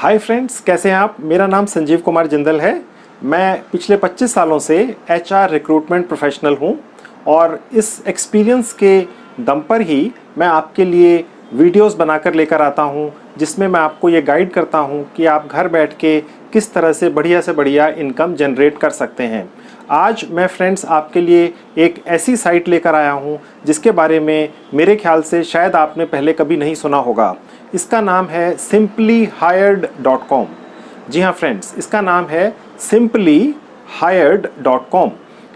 Hi friends, कैसे हैं आप। मेरा नाम संजीव कुमार जिंदल है। मैं पिछले 25 सालों से एचआर रिक्रूटमेंट प्रोफेशनल हूं और इस एक्सपीरियंस के दम पर ही मैं आपके लिए वीडियोस बनाकर लेकर आता हूं, जिसमें मैं आपको ये गाइड करता हूं कि आप घर बैठ के किस तरह से बढ़िया इनकम जनरेट कर सकते हैं। आज मैं फ्रेंड्स आपके लिए एक ऐसी साइट लेकर आया हूं जिसके बारे में मेरे ख्याल से शायद आपने पहले कभी नहीं सुना होगा। इसका नाम है simplyhired.com। जी हाँ फ्रेंड्स, इसका नाम है simplyhired.com।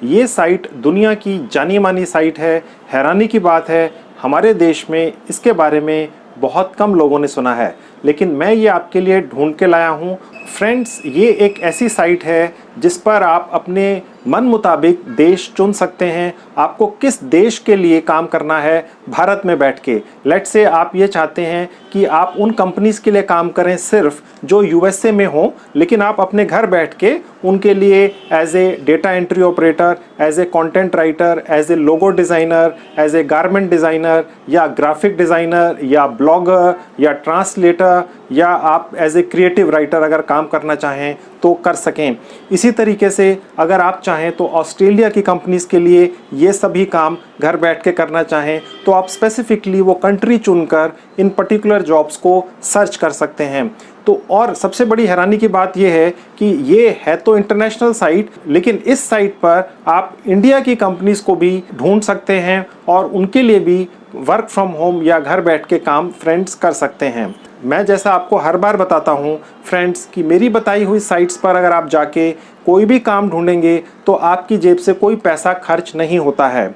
ये साइट दुनिया की जानी मानी साइट है। हैरानी की बात है, हमारे देश में इसके बारे में बहुत कम लोगों ने सुना है, लेकिन मैं ये आपके लिए ढूंढ के लाया हूँ। फ्रेंड्स, ये एक ऐसी साइट है जिस पर आप अपने मन मुताबिक देश चुन सकते हैं। आपको किस देश के लिए काम करना है भारत में बैठ के। लेट्स से आप ये चाहते हैं कि आप उन कंपनीज के लिए काम करें सिर्फ जो यूएसए में हो, लेकिन आप अपने घर बैठ के उनके लिए as a data entry operator, as a content writer, as a logo designer, as a garment designer या ग्राफिक डिज़ाइनर या ब्लॉगर या ट्रांसलेटर या आप एज ए क्रिएटिव राइटर अगर काम करना चाहें तो कर सकें। इसी तरीके से अगर आप चाहें तो ऑस्ट्रेलिया की कंपनीज के लिए ये सभी काम घर बैठ के करना चाहें तो आप स्पेसिफिकली वो कंट्री चुनकर इन पर्टिकुलर जॉब्स को सर्च कर सकते हैं। तो और सबसे बड़ी हैरानी की बात यह है कि ये है तो इंटरनेशनल साइट, लेकिन इस साइट पर आप इंडिया की कंपनीज को भी ढूंढ सकते हैं और उनके लिए भी वर्क फ्रॉम होम या घर बैठ के काम फ्रेंड्स कर सकते हैं। मैं जैसा आपको हर बार बताता हूं फ्रेंड्स कि मेरी बताई हुई साइट्स पर अगर आप जाके कोई भी काम ढूंढेंगे तो आपकी जेब से कोई पैसा खर्च नहीं होता है।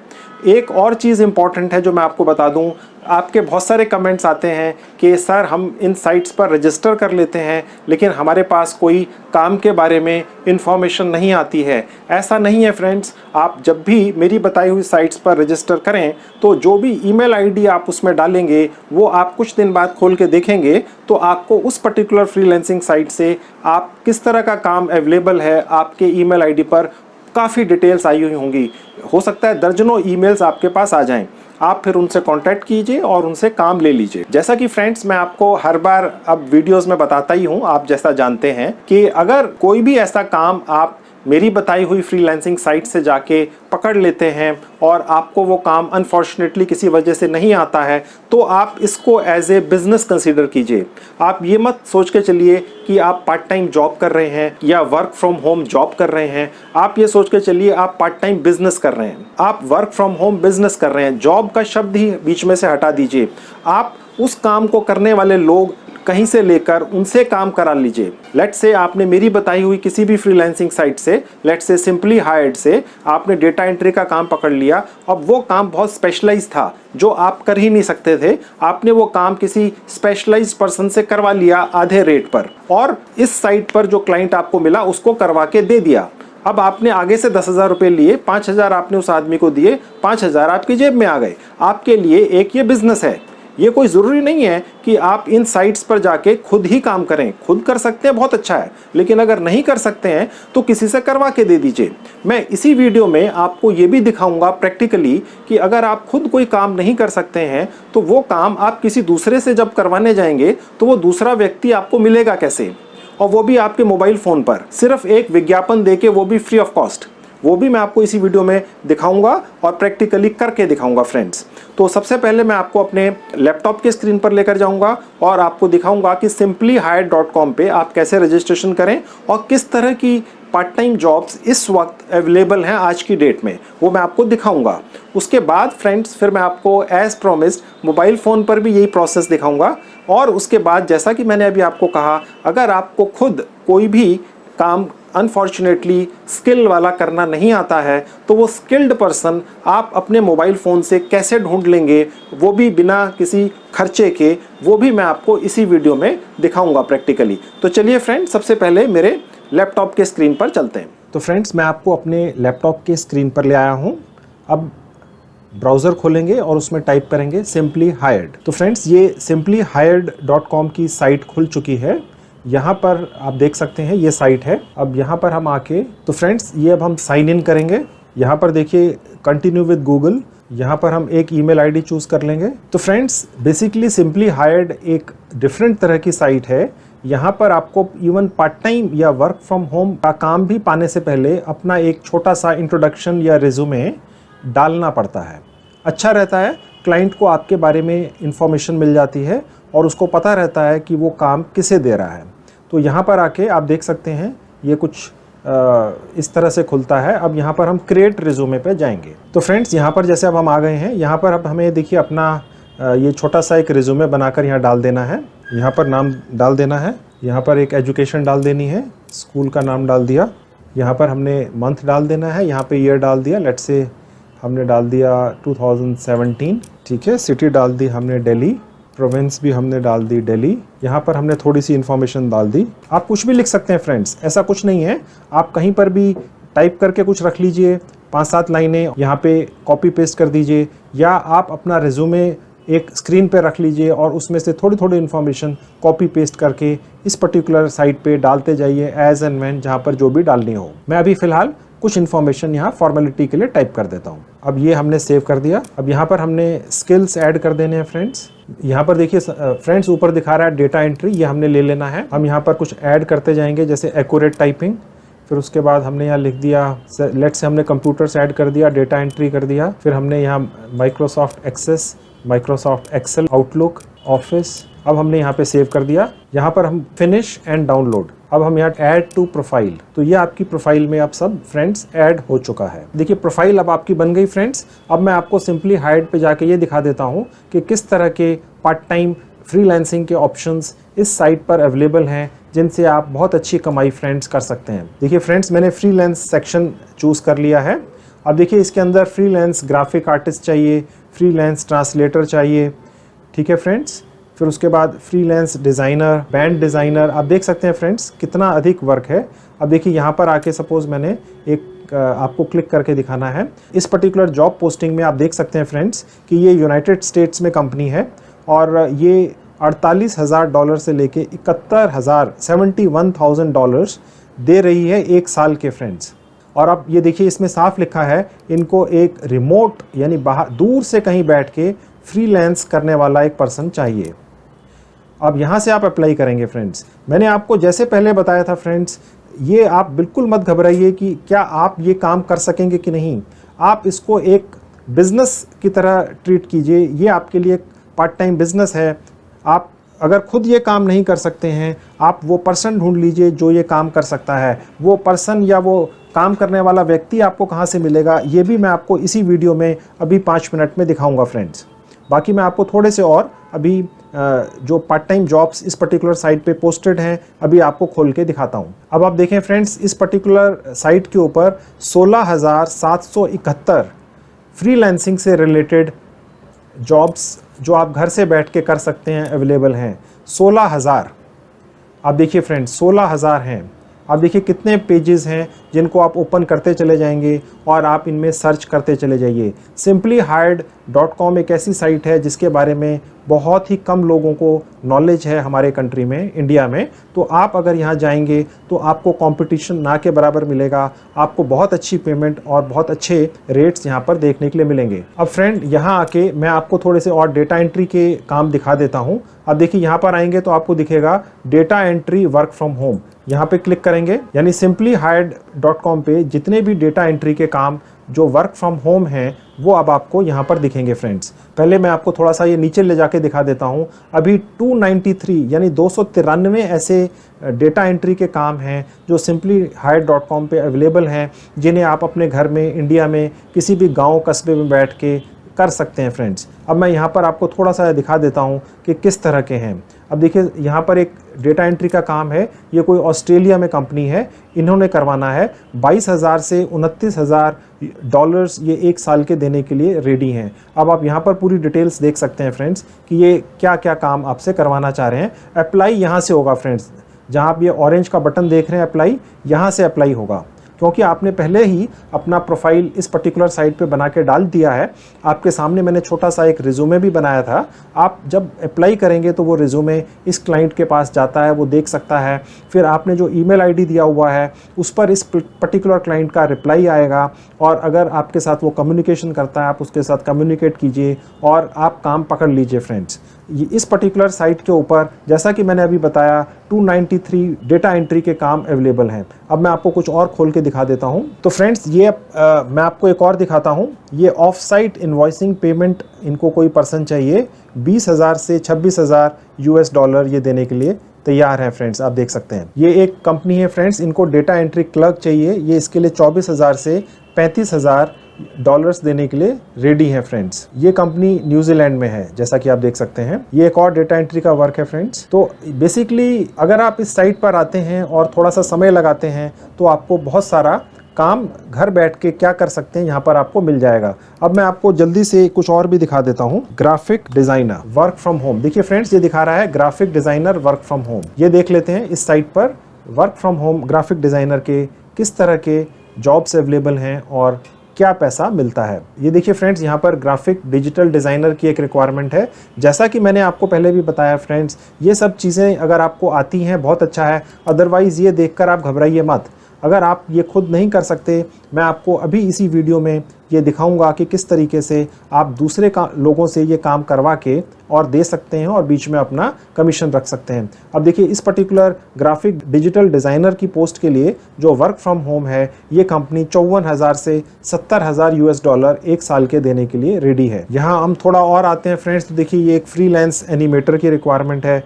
एक और चीज़ इम्पॉर्टेंट है जो मैं आपको बता दूं, आपके बहुत सारे कमेंट्स आते हैं कि सर हम इन साइट्स पर रजिस्टर कर लेते हैं लेकिन हमारे पास कोई काम के बारे में इंफॉर्मेशन नहीं आती है। ऐसा नहीं है फ्रेंड्स, आप जब भी मेरी बताई हुई साइट्स पर रजिस्टर करें तो जो भी ईमेल आईडी आप उसमें डालेंगे वो आप कुछ दिन बाद खोल के देखेंगे तो आपको उस पर्टिकुलर फ्रीलांसिंग साइट से आप किस तरह का काम अवेलेबल है आपके ईमेल आईडी पर काफ़ी डिटेल्स आई हुई होंगी। हो सकता है दर्जनों ईमेल्स आपके पास आ जाएं। आप फिर उनसे कांटेक्ट कीजिए और उनसे काम ले लीजिए। जैसा कि फ्रेंड्स मैं आपको हर बार अब वीडियोस में बताता ही हूं, आप जैसा जानते हैं कि अगर कोई भी ऐसा काम आप मेरी बताई हुई फ्रीलांसिंग साइट से जाके पकड़ लेते हैं और आपको वो काम अनफॉर्चुनेटली किसी वजह से नहीं आता है तो आप इसको एज ए बिजनेस कंसीडर कीजिए। आप ये मत सोच के चलिए कि आप पार्ट टाइम जॉब कर रहे हैं या वर्क फ्रॉम होम जॉब कर रहे हैं। आप ये सोच के चलिए आप पार्ट टाइम बिजनेस कर रहे हैं, आप वर्क फ्रॉम होम बिजनेस कर रहे हैं। जॉब का शब्द ही बीच में से हटा दीजिए। आप उस काम को करने वाले लोग कहीं से लेकर उनसे काम करा लीजिए। लेट्स से आपने मेरी बताई हुई किसी भी फ्रीलांसिंग साइट से, लेट्स से सिंपली हायर्ड से आपने डेटा एंट्री का काम पकड़ लिया। अब वो काम बहुत स्पेशलाइज था जो आप कर ही नहीं सकते थे। आपने वो काम किसी स्पेशलाइज्ड पर्सन से करवा लिया आधे रेट पर और इस साइट पर जो क्लाइंट आपको मिला उसको करवा के दे दिया। अब आपने आगे से 10,000 रुपये लिए, 5,000 आपने उस आदमी को दिए, 5,000 आपकी जेब में आ गए। आपके लिए एक ये बिजनेस है। ये कोई ज़रूरी नहीं है कि आप इन साइट्स पर जाके खुद ही काम करें। खुद कर सकते हैं, बहुत अच्छा है, लेकिन अगर नहीं कर सकते हैं तो किसी से करवा के दे दीजिए। मैं इसी वीडियो में आपको ये भी दिखाऊंगा प्रैक्टिकली कि अगर आप खुद कोई काम नहीं कर सकते हैं तो वो काम आप किसी दूसरे से जब करवाने जाएंगे तो वो दूसरा व्यक्ति आपको मिलेगा कैसे, और वो भी आपके मोबाइल फ़ोन पर, सिर्फ एक विज्ञापन देके, वो भी फ्री ऑफ कॉस्ट। वो भी मैं आपको इसी वीडियो में दिखाऊंगा और प्रैक्टिकली करके दिखाऊंगा फ्रेंड्स। तो सबसे पहले मैं आपको अपने लैपटॉप के स्क्रीन पर लेकर जाऊंगा और आपको दिखाऊंगा कि simplyhired.com पे आप कैसे रजिस्ट्रेशन करें और किस तरह की पार्ट टाइम जॉब्स इस वक्त अवेलेबल हैं आज की डेट में, वो मैं आपको दिखाऊंगा। उसके बाद फ्रेंड्स फिर मैं आपको एज प्रोमिस्ड मोबाइल फ़ोन पर भी यही प्रोसेस दिखाऊंगा। और उसके बाद जैसा कि मैंने अभी आपको कहा, अगर आपको खुद कोई भी काम अनफॉर्चुनेटली स्किल वाला करना नहीं आता है तो वो स्किल्ड पर्सन आप अपने मोबाइल फ़ोन से कैसे ढूंढ लेंगे, वो भी बिना किसी खर्चे के, वो भी मैं आपको इसी वीडियो में दिखाऊंगा प्रैक्टिकली। तो चलिए फ्रेंड्स, सबसे पहले मेरे लैपटॉप के स्क्रीन पर चलते हैं। तो फ्रेंड्स मैं आपको अपने लैपटॉप के स्क्रीन पर ले आया हूँ। अब ब्राउज़र खोलेंगे और उसमें टाइप करेंगे सिंपली हायर्ड। तो फ्रेंड्स ये simplyhired.com की साइट खुल चुकी है। यहाँ पर आप देख सकते हैं ये साइट है। अब यहाँ पर हम आके तो फ्रेंड्स ये अब हम साइन इन करेंगे। यहाँ पर देखिए कंटिन्यू विद गूगल, यहाँ पर हम एक ईमेल आईडी चूज़ कर लेंगे। तो फ्रेंड्स बेसिकली सिंपली हायर्ड एक डिफरेंट तरह की साइट है। यहाँ पर आपको इवन पार्ट टाइम या वर्क फ्रॉम होम का काम भी पाने से पहले अपना एक छोटा सा इंट्रोडक्शन या रिज्यूमे डालना पड़ता है। अच्छा रहता है, क्लाइंट को आपके बारे में इंफॉर्मेशन मिल जाती है और उसको पता रहता है कि वो काम किसे दे रहा है। तो यहाँ पर आके आप देख सकते हैं ये कुछ इस तरह से खुलता है। अब यहाँ पर हम क्रिएट रिज्यूमे पे जाएंगे। तो फ्रेंड्स यहाँ पर जैसे अब हम आ गए हैं, यहाँ पर अब हमें देखिए अपना ये छोटा सा एक रिज्यूमे बनाकर यहाँ डाल देना है। यहाँ पर नाम डाल देना है, यहाँ पर एक एजुकेशन डाल देनी है, स्कूल का नाम डाल दिया, यहाँ पर हमने मंथ डाल देना है, यहाँ पे ईयर डाल दिया, लेट्स से हमने डाल दिया 2017, ठीक है। सिटी डाल दी हमने दिल्ली, प्रोविंस भी हमने डाल दी दिल्ली। यहाँ पर हमने थोड़ी सी इन्फॉर्मेशन डाल दी। आप कुछ भी लिख सकते हैं फ्रेंड्स, ऐसा कुछ नहीं है, आप कहीं पर भी टाइप करके कुछ रख लीजिए, 5-7 लाइनें यहाँ पे कॉपी पेस्ट कर दीजिए, या आप अपना रिज्यूमे एक स्क्रीन पे रख लीजिए और उसमें से थोड़ी थोड़ी इन्फॉर्मेशन कॉपी पेस्ट करके इस पर्टिकुलर साइट पे डालते जाइए एज एंड व्हेन जहाँ पर जो भी डालनी हो। मैं अभी फ़िलहाल कुछ इन्फॉर्मेशन यहाँ फॉर्मेलिटी के लिए टाइप कर देता हूँ। अब ये हमने सेव कर दिया। अब यहाँ पर हमने स्किल्स ऐड कर देने हैं फ्रेंड्स। यहाँ पर देखिए फ्रेंड्स ऊपर दिखा रहा है डेटा एंट्री, ये हमने ले लेना है। हम यहाँ पर कुछ ऐड करते जाएंगे जैसे एक्यूरेट टाइपिंग, फिर उसके बाद हमने यहाँ लिख दिया लेट्स से हमने कंप्यूटर्स ऐड कर दिया, डेटा एंट्री कर दिया, फिर हमने यहाँ Microsoft Access, Microsoft Excel, Outlook, Office, अब हमने यहाँ पे सेव कर दिया। यहाँ पर हम फिनिश एंड डाउनलोड, अब हम यहाँ ऐड टू प्रोफाइल, तो ये आपकी प्रोफाइल में अब सब फ्रेंड्स ऐड हो चुका है। देखिए प्रोफाइल अब आपकी बन गई फ्रेंड्स। अब मैं आपको सिंपली हाइड पे जाके ये दिखा देता हूँ कि किस तरह के पार्ट टाइम फ्रीलांसिंग के ऑप्शंस इस साइट पर अवेलेबल हैं जिनसे आप बहुत अच्छी कमाई फ्रेंड्स कर सकते हैं। देखिए फ्रेंड्स मैंने फ्रीलांस सेक्शन चूज़ कर लिया है। अब देखिए इसके अंदर फ्रीलांस ग्राफिक आर्टिस्ट चाहिए, फ्रीलांस ट्रांसलेटर चाहिए, ठीक है फ्रेंड्स। फिर उसके बाद फ्रीलांस डिज़ाइनर, बैंड डिज़ाइनर, आप देख सकते हैं फ्रेंड्स कितना अधिक वर्क है। अब देखिए यहाँ पर आके सपोज़ मैंने एक आपको क्लिक करके दिखाना है। इस पर्टिकुलर जॉब पोस्टिंग में आप देख सकते हैं फ्रेंड्स कि ये यूनाइटेड स्टेट्स में कंपनी है और ये $48,000 से लेके 71,000 डॉलर्स दे रही है एक साल के फ्रेंड्स। और अब ये देखिए इसमें साफ लिखा है इनको एक रिमोट यानी बाहर दूर से कहीं बैठ के फ्रीलांस करने वाला एक पर्सन चाहिए। अब यहाँ से आप अप्लाई करेंगे फ्रेंड्स। मैंने आपको जैसे पहले बताया था फ्रेंड्स, ये आप बिल्कुल मत घबराइए कि क्या आप ये काम कर सकेंगे कि नहीं। आप इसको एक बिज़नेस की तरह ट्रीट कीजिए। ये आपके लिए पार्ट टाइम बिज़नेस है। आप अगर खुद ये काम नहीं कर सकते हैं, आप वो पर्सन ढूंढ लीजिए जो ये काम कर सकता है। वो पर्सन या वो काम करने वाला व्यक्ति आपको कहाँ से मिलेगा, ये भी मैं आपको इसी वीडियो में अभी 5 मिनट में दिखाऊंगा फ्रेंड्स। बाकी मैं आपको थोड़े से और अभी जो पार्ट टाइम जॉब्स इस पर्टिकुलर साइट पे पोस्टेड हैं अभी आपको खोल के दिखाता हूँ। अब आप देखें फ्रेंड्स, इस पर्टिकुलर साइट के ऊपर 16,771 फ्रीलांसिंग से रिलेटेड जॉब्स जो आप घर से बैठ के कर सकते हैं अवेलेबल हैं। 16,000, आप देखिए फ्रेंड्स 16,000 हैं। आप देखिए कितने पेजेस हैं जिनको आप ओपन करते चले जाएंगे और आप इनमें सर्च करते चले जाइए। simplyhired.com एक ऐसी साइट है जिसके बारे में बहुत ही कम लोगों को नॉलेज है हमारे कंट्री में, इंडिया में। तो आप अगर यहाँ जाएंगे तो आपको कंपटीशन ना के बराबर मिलेगा। आपको बहुत अच्छी पेमेंट और बहुत अच्छे रेट्स यहाँ पर देखने के लिए मिलेंगे। अब फ्रेंड यहाँ आके मैं आपको थोड़े से और डेटा एंट्री के काम दिखा देता हूँ। अब देखिए यहाँ पर आएंगे तो आपको दिखेगा data entry work from home, यहाँ पे क्लिक करेंगे यानी simplyhired.com पे जितने भी डेटा एंट्री के काम जो वर्क फ्रॉम होम हैं वो अब आपको यहाँ पर दिखेंगे फ्रेंड्स। पहले मैं आपको थोड़ा सा ये नीचे ले जाके दिखा देता हूँ। अभी 293 यानी 293 ऐसे डेटा एंट्री के काम हैं जो simplyhired.com पे अवेलेबल हैं, जिन्हें आप अपने घर में, इंडिया में किसी भी गाँव कस्बे में बैठ के कर सकते हैं फ्रेंड्स। अब मैं यहाँ पर आपको थोड़ा सा दिखा देता हूँ कि किस तरह के हैं। अब देखिए यहाँ पर एक डेटा एंट्री का काम है, ये कोई ऑस्ट्रेलिया में कंपनी है, इन्होंने करवाना है 22,000 से 29,000 डॉलर्स ये एक साल के देने के लिए रेडी हैं। अब आप यहाँ पर पूरी डिटेल्स देख सकते हैं फ्रेंड्स कि ये क्या क्या काम आपसे करवाना चाह रहे हैं। अप्लाई यहाँ से होगा फ्रेंड्स, जहाँ आप ये ऑरेंज का बटन देख रहे हैं अप्लाई, यहाँ से अप्लाई होगा क्योंकि आपने पहले ही अपना प्रोफाइल इस पर्टिकुलर साइट पे बना के डाल दिया है। आपके सामने मैंने छोटा सा एक रिज्यूमे भी बनाया था। आप जब अप्लाई करेंगे तो वो रिज्यूमे इस क्लाइंट के पास जाता है, वो देख सकता है। फिर आपने जो ईमेल आईडी दिया हुआ है उस पर इस पर्टिकुलर क्लाइंट का रिप्लाई आएगा और अगर आपके साथ वो कम्युनिकेशन करता है आप उसके साथ कम्युनिकेट कीजिए और आप काम पकड़ लीजिए फ्रेंड्स। इस पर्टिकुलर साइट के ऊपर जैसा कि मैंने अभी बताया 293 डेटा एंट्री के काम अवेलेबल हैं। अब मैं आपको कुछ और खोल के दिखा देता हूं। तो फ्रेंड्स ये मैं आपको एक और दिखाता हूं। ये ऑफ साइट इनवॉइसिंग पेमेंट, इनको कोई पर्सन चाहिए 20,000 से 26,000 US डॉलर ये देने के लिए तैयार है फ्रेंड्स। आप देख सकते हैं ये एक कंपनी है फ्रेंड्स, इनको डेटा एंट्री क्लर्क चाहिए। ये इसके लिए 24,000 से 35,000 डॉलर्स देने के लिए रेडी है फ्रेंड्स। ये कंपनी न्यूजीलैंड में है जैसा कि आप देख सकते हैं। ये एक और डेटा एंट्री का वर्क है फ्रेंड्स। तो बेसिकली अगर आप इस साइट पर आते हैं और थोड़ा सा समय लगाते हैं तो आपको बहुत सारा काम घर बैठ के क्या कर सकते हैं यहाँ पर आपको मिल जाएगा। अब मैं आपको जल्दी से कुछ और भी दिखा देता हूँ। Graphic designer work from home, देखिए फ्रेंड्स ये दिखा रहा है graphic designer work from home. ये देख लेते हैं इस साइट पर work from home graphic designer के किस तरह के जॉब्स अवेलेबल हैं और क्या पैसा मिलता है। ये देखिए फ्रेंड्स यहाँ पर ग्राफिक डिजिटल डिज़ाइनर की एक रिक्वायरमेंट है। जैसा कि मैंने आपको पहले भी बताया फ्रेंड्स, ये सब चीज़ें अगर आपको आती हैं बहुत अच्छा है, अदरवाइज़ ये देखकर आप घबराइए मत। अगर आप ये खुद नहीं कर सकते, मैं आपको अभी इसी वीडियो में ये दिखाऊंगा कि किस तरीके से आप दूसरे लोगों से ये काम करवा के और दे सकते हैं और बीच में अपना कमीशन रख सकते हैं। अब देखिए इस पर्टिकुलर ग्राफिक डिजिटल डिज़ाइनर की पोस्ट के लिए जो वर्क फ्रॉम होम है, ये कंपनी 54,000 से 70,000 US डॉलर एक साल के देने के लिए रेडी है। यहाँ हम थोड़ा और आते हैं फ्रेंड्स, तो देखिए ये एक फ्रीलांस एनिमेटर की रिक्वायरमेंट है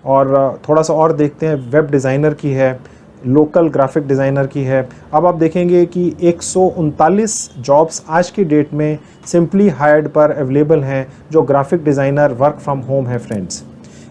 और थोड़ा सा और देखते हैं, वेब डिज़ाइनर की है, लोकल ग्राफिक डिज़ाइनर की है। अब आप देखेंगे कि 139 जॉब्स आज की डेट में सिंपली हायर्ड पर अवेलेबल हैं जो graphic designer work from home है फ्रेंड्स।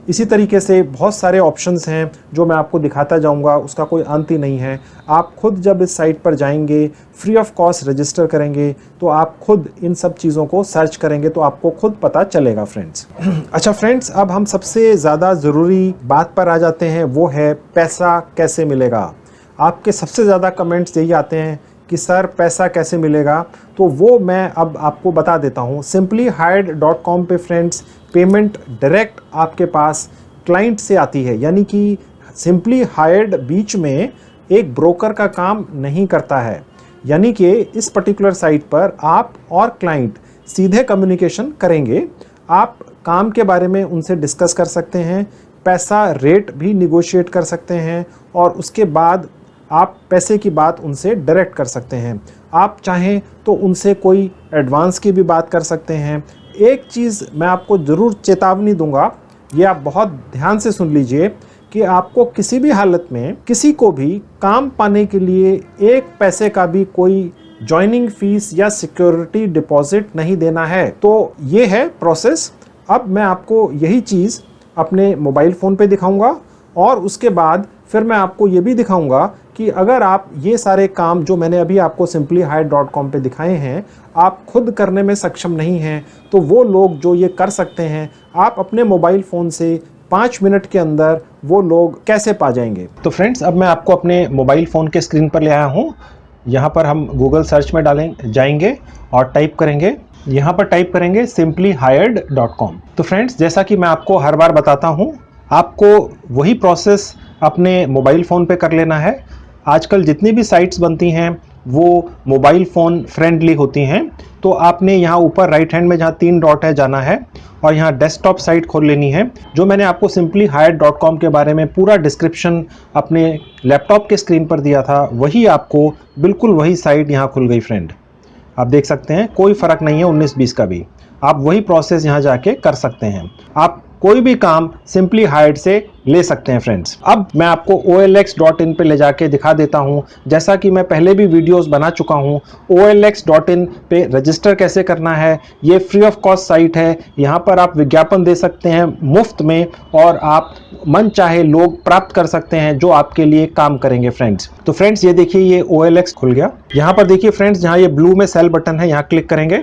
इसी तरीके से बहुत सारे ऑप्शंस हैं जो मैं आपको दिखाता जाऊंगा, उसका कोई अंत ही नहीं है। आप खुद जब इस साइट पर जाएंगे, फ्री ऑफ कॉस्ट रजिस्टर करेंगे, तो आप खुद इन सब चीज़ों को सर्च करेंगे तो आपको खुद पता चलेगा फ्रेंड्स। अच्छा फ्रेंड्स, अब हम सबसे ज़्यादा ज़रूरी बात पर आ जाते हैं, वो है पैसा कैसे मिलेगा। आपके सबसे ज़्यादा कमेंट्स यही आते हैं कि सर पैसा कैसे मिलेगा, तो वो मैं अब आपको बता देता हूँ। simplyhired.com पे फ्रेंड्स पेमेंट डायरेक्ट आपके पास क्लाइंट से आती है, यानी कि सिंपली हायर्ड बीच में एक ब्रोकर का काम नहीं करता है। यानी कि इस पर्टिकुलर साइट पर आप और क्लाइंट सीधे कम्युनिकेशन करेंगे। आप काम के बारे में उनसे डिस्कस कर सकते हैं, पैसा रेट भी निगोशिएट कर सकते हैं और उसके बाद आप पैसे की बात उनसे डायरेक्ट कर सकते हैं। आप चाहें तो उनसे कोई एडवांस की भी बात कर सकते हैं। एक चीज़ मैं आपको ज़रूर चेतावनी दूंगा, ये आप बहुत ध्यान से सुन लीजिए कि आपको किसी भी हालत में किसी को भी काम पाने के लिए एक पैसे का भी कोई जॉइनिंग फीस या सिक्योरिटी डिपॉजिट नहीं देना है। तो ये है प्रोसेस। अब मैं आपको यही चीज़ अपने मोबाइल फ़ोन पे दिखाऊंगा और उसके बाद फिर मैं आपको ये भी दिखाऊंगा कि अगर आप ये सारे काम जो मैंने अभी आपको simplyhired.com पे दिखाए हैं आप खुद करने में सक्षम नहीं हैं, तो वो लोग जो ये कर सकते हैं, आप अपने मोबाइल फ़ोन से 5 मिनट के अंदर वो लोग कैसे पा जाएंगे। तो फ्रेंड्स, अब मैं आपको अपने मोबाइल फ़ोन के स्क्रीन पर ले आया हूँ। यहाँ पर हम गूगल सर्च में जाएंगे और टाइप करेंगे, यहाँ पर टाइप करेंगे simplyhired.com। तो फ्रेंड्स, जैसा कि मैं आपको हर बार बताता हूँ, आपको वही प्रोसेस अपने मोबाइल फ़ोन पे कर लेना है। आजकल जितनी भी साइट्स बनती हैं वो मोबाइल फ़ोन फ्रेंडली होती हैं। तो आपने यहाँ ऊपर राइट हैंड में जहाँ 3 डॉट है जाना है और यहाँ डेस्कटॉप साइट खोल लेनी है। जो मैंने आपको simplyhired.com के बारे में पूरा डिस्क्रिप्शन अपने लैपटॉप के स्क्रीन पर दिया था, वही आपको बिल्कुल वही साइट यहाँ खुल गई फ्रेंड। आप देख सकते हैं, कोई फ़र्क नहीं है 19-20 का भी। आप वही प्रोसेस यहाँ जाके कर सकते हैं। आप कोई भी काम सिंपली हायर्ड से ले सकते हैं फ्रेंड्स। अब मैं आपको OLX.in पे ले जाके दिखा देता हूँ। जैसा कि मैं पहले भी वीडियोस बना चुका हूँ, OLX.in पे रजिस्टर कैसे करना है। ये फ्री ऑफ कॉस्ट साइट है। यहाँ पर आप विज्ञापन दे सकते हैं मुफ्त में और आप मन चाहे लोग प्राप्त कर सकते हैं जो आपके लिए काम करेंगे फ्रेंड्स। तो फ्रेंड्स, ये देखिए ये OLX खुल गया। यहाँ पर देखिए फ्रेंड्स, जहाँ ये ब्लू में सेल बटन है, यहाँ क्लिक करेंगे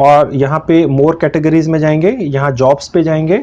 और यहाँ पे मोर कैटेगरीज में जाएंगे, यहाँ जॉब्स पे जाएंगे,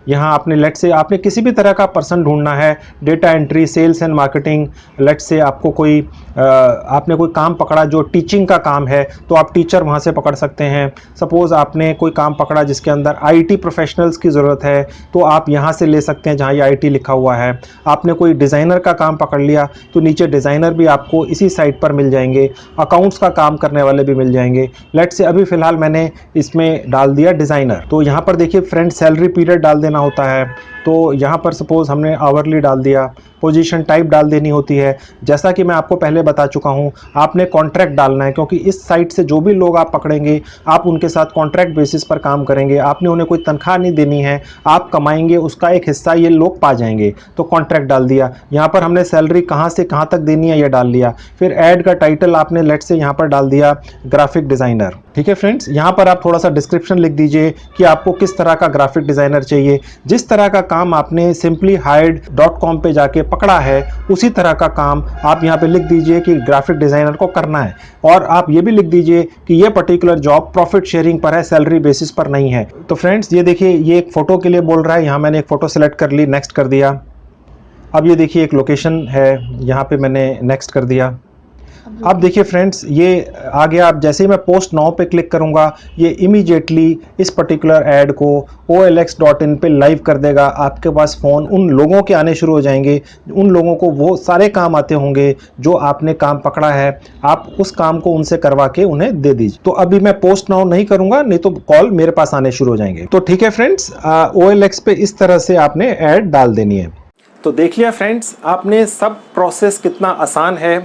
यहाँ आपने लेट से आपने किसी भी तरह का पर्सन ढूंढना है, data entry, sales and marketing, let say आपको कोई आपने कोई काम पकड़ा जो टीचिंग का काम है तो आप टीचर वहाँ से पकड़ सकते हैं। सपोज़ आपने कोई काम पकड़ा जिसके अंदर आईटी प्रोफेशनल्स की ज़रूरत है तो आप यहाँ से ले सकते हैं जहाँ ये आईटी लिखा हुआ है। आपने कोई डिज़ाइनर का काम पकड़ लिया तो नीचे डिज़ाइनर भी आपको इसी साइट पर मिल जाएंगे, अकाउंट्स का काम करने वाले भी मिल जाएंगे। लेट से अभी फ़िलहाल मैंने इसमें डाल दिया डिज़ाइनर। तो यहाँ पर देखिए फ्रेंड, सैलरी पीरियड डाल देना होता है। तो यहाँ पर सपोज़ हमने आवरली डाल दिया, पोजीशन टाइप डाल देनी होती है। जैसा कि मैं आपको पहले बता चुका हूँ, आपने कॉन्ट्रैक्ट डालना है क्योंकि इस साइट से जो भी लोग आप पकड़ेंगे आप उनके साथ कॉन्ट्रैक्ट बेसिस पर काम करेंगे। आपने उन्हें कोई तनख्वाह नहीं देनी है, आप कमाएंगे उसका एक हिस्सा ये लोग पा जाएंगे। तो कॉन्ट्रैक्ट डाल दिया। यहाँ पर हमने सैलरी कहाँ से कहाँ तक देनी है ये डाल लिया। फिर ऐड का टाइटल आपने लेट से यहाँ पर डाल दिया ग्राफिक डिज़ाइनर। ठीक है फ्रेंड्स, यहाँ पर आप थोड़ा सा डिस्क्रिप्शन लिख दीजिए कि आपको किस तरह का ग्राफिक डिज़ाइनर चाहिए। जिस तरह का काम आपने simplyhired.com पे जाके पकड़ा है उसी तरह का काम आप यहाँ पे लिख दीजिए कि ग्राफिक डिज़ाइनर को करना है। और आप ये भी लिख दीजिए कि ये पर्टिकुलर जॉब प्रॉफिट शेयरिंग पर है, सैलरी बेसिस पर नहीं है। तो फ्रेंड्स ये देखिए, ये एक फ़ोटो के लिए बोल रहा है। यहाँ मैंने एक फ़ोटो सेलेक्ट कर ली, नेक्स्ट कर दिया। अब ये देखिए एक लोकेशन है, यहाँ पे मैंने नेक्स्ट कर दिया। अब देखिए फ्रेंड्स, ये आ गया। अब जैसे ही मैं पोस्ट नाउ पे क्लिक करूंगा ये इमीडिएटली इस पर्टिकुलर ऐड को OLX.in पे लाइव कर देगा। आपके पास फ़ोन उन लोगों के आने शुरू हो जाएंगे, उन लोगों को वो सारे काम आते होंगे जो आपने काम पकड़ा है। आप उस काम को उनसे करवा के उन्हें दे दीजिए। तो अभी मैं पोस्ट नाउ नहीं करूंगा, नहीं तो कॉल मेरे पास आने शुरू हो जाएंगे। तो ठीक है फ्रेंड्स, OLX पे इस तरह से आपने ऐड डाल देनी है। तो देख लिया फ्रेंड्स, आपने सब प्रोसेस कितना आसान है।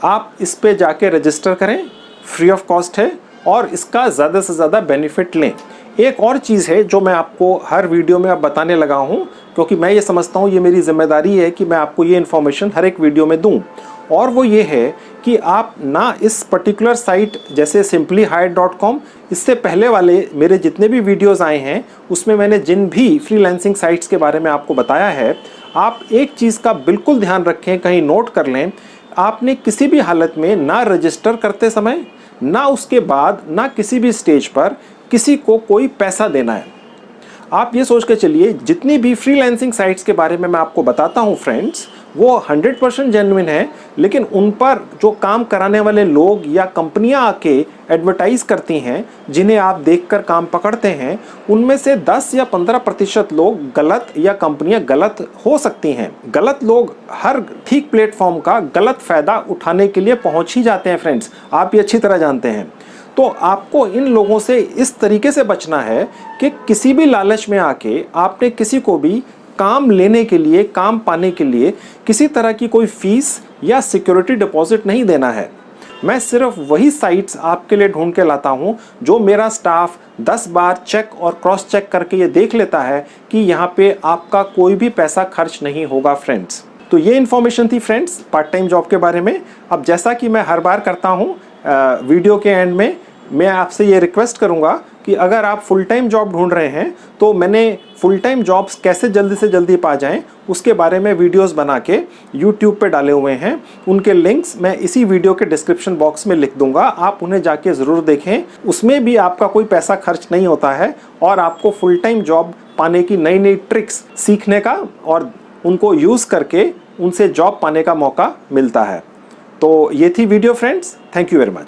आप इस पे जाके रजिस्टर करें, फ्री ऑफ कॉस्ट है और इसका ज़्यादा से ज़्यादा बेनिफिट लें। एक और चीज़ है जो मैं आपको हर वीडियो में अब बताने लगा हूँ, क्योंकि मैं ये समझता हूँ ये मेरी जिम्मेदारी है कि मैं आपको ये इन्फॉर्मेशन हर एक वीडियो में दूँ। और वो ये है कि आप ना इस पर्टिकुलर साइट जैसे simplyhired.com, इससे पहले वाले मेरे जितने भी वीडियोज़ आए हैं उसमें मैंने जिन भी फ्रीलांसिंग साइट्स के बारे में आपको बताया है, आप एक चीज़ का बिल्कुल ध्यान रखें, कहीं नोट कर लें। आपने किसी भी हालत में ना रजिस्टर करते समय, ना उसके बाद, ना किसी भी स्टेज पर किसी को कोई पैसा देना है। आप ये सोच के चलिए, जितनी भी फ्रीलांसिंग साइट्स के बारे में मैं आपको बताता हूँ फ्रेंड्स, वो 100% जेन्युइन है, लेकिन उन पर जो काम कराने वाले लोग या कंपनियां आके एडवर्टाइज करती हैं, जिन्हें आप देखकर काम पकड़ते हैं, उनमें से 10 या 15% लोग गलत या कंपनियां गलत हो सकती हैं। गलत लोग हर ठीक प्लेटफॉर्म का गलत फ़ायदा उठाने के लिए पहुंच ही जाते हैं फ्रेंड्स, आप ये अच्छी तरह जानते हैं। तो आपको इन लोगों से इस तरीके से बचना है कि किसी भी लालच में आके आपने किसी को भी काम लेने के लिए, काम पाने के लिए किसी तरह की कोई फीस या सिक्योरिटी डिपॉजिट नहीं देना है। मैं सिर्फ वही साइट्स आपके लिए ढूंढ के लाता हूं जो मेरा स्टाफ 10 बार चेक और क्रॉस चेक करके ये देख लेता है कि यहाँ पे आपका कोई भी पैसा खर्च नहीं होगा फ्रेंड्स। तो ये इन्फॉर्मेशन थी फ्रेंड्स पार्ट टाइम जॉब के बारे में। अब जैसा कि मैं हर बार करता हूँ, वीडियो के एंड में मैं आपसे ये रिक्वेस्ट करूंगा कि अगर आप फुल टाइम जॉब ढूंढ रहे हैं तो मैंने फुल टाइम जॉब्स कैसे जल्दी से जल्दी पा जाएं उसके बारे में वीडियोस बना के YouTube पे डाले हुए हैं। उनके लिंक्स मैं इसी वीडियो के डिस्क्रिप्शन बॉक्स में लिख दूंगा, आप उन्हें जाके ज़रूर देखें। उसमें भी आपका कोई पैसा खर्च नहीं होता है और आपको फुल टाइम जॉब पाने की नई नई ट्रिक्स सीखने का और उनको यूज़ करके उनसे जॉब पाने का मौका मिलता है। तो ये थी video friends, thank you very much.